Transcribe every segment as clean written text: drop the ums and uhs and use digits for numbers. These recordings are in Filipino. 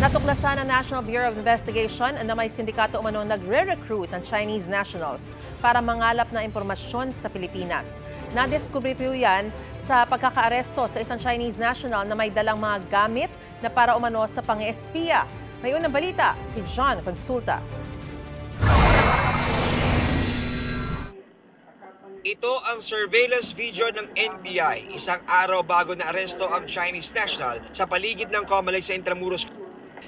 Natuklasan ng National Bureau of Investigation na may sindikato umano nagre-recruit ng Chinese nationals para mangalap ng impormasyon sa Pilipinas. Nadiskubre po yan sa pagkakaaresto sa isang Chinese national na may dalang mga gamit na para umano sa pang-espiya. May unang balita, si John Consulta. Ito ang surveillance video ng NBI, isang araw bago na aresto ang Chinese national sa paligid ng Comelec sa Intramuros.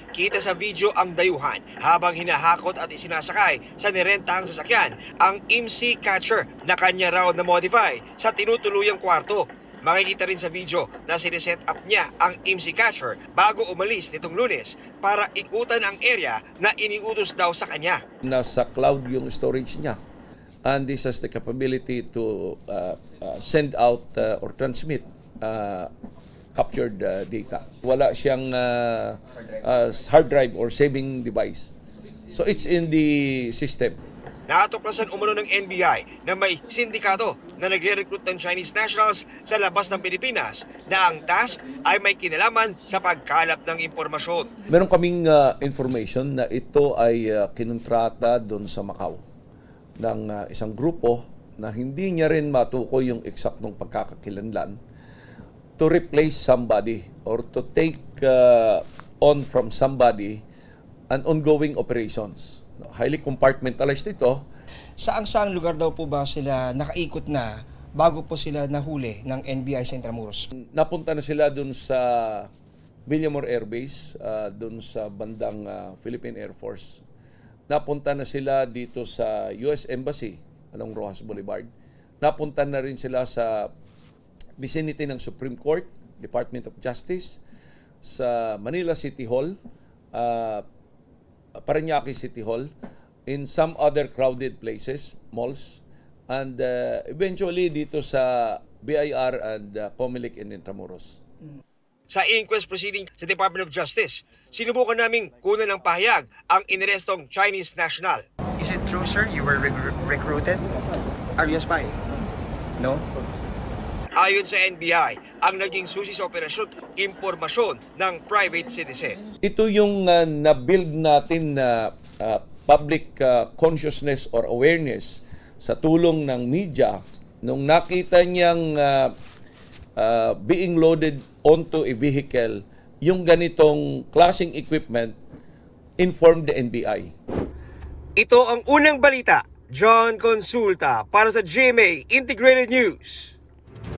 Kita sa video ang dayuhan habang hinahakot at isinasakay sa nirentahang sasakyan ang IMSI catcher na kanya raw na modify sa tinutuluyang kwarto. Makikita rin sa video na siniset up niya ang IMSI catcher bago umalis nitong Lunes para ikutan ang area na iniutos daw sa kanya. Nasa cloud yung storage niya. And this has the capability to send out or transmit captured data. Wala siyang hard drive or saving device. So it's in the system. Natuklasan umano ng NBI na may sindikato na nagre-recruit ng Chinese nationals sa labas ng Pilipinas na ang task ay may kinalaman sa pagkalap ng impormasyon. Meron kaming information na ito ay kinontrata doon sa Macau ng isang grupo na hindi niya rin matukoy yung eksaktong pagkakakilanlan to replace somebody or to take on from somebody an ongoing operations. Highly compartmentalized ito. Saang lugar daw po ba sila nakaikot na bago po sila nahuli ng NBI sa Intramuros? Napunta na sila dun sa Villamor Air Base, dun sa bandang Philippine Air Force. Napunta na sila dito sa US Embassy along Rojas Boulevard. Napunta na rin sila sa vicinity ng Supreme Court, Department of Justice, sa Manila City Hall, Parañaque City Hall, in some other crowded places, malls, and eventually dito sa BIR and Comelec in Intramuros. Sa inquest proceeding sa Department of Justice, sinubukan naming kunan ng pahayag ang inarestong Chinese national. Is it true, sir, you were recruited? Are you a spy? No? Ayon sa NBI, ang naging susi sa operasyon, impormasyon ng private citizen. Ito yung na-build natin na public consciousness or awareness sa tulong ng media nung nakita niyang being loaded onto a vehicle, yung ganitong klaseng equipment informed the NBI. Ito ang unang balita. John Consulta para sa GMA Integrated News.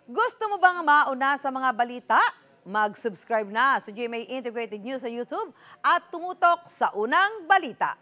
Gusto mo bang mauna sa mga balita? Mag-subscribe na sa GMA Integrated News sa YouTube at tumutok sa unang balita.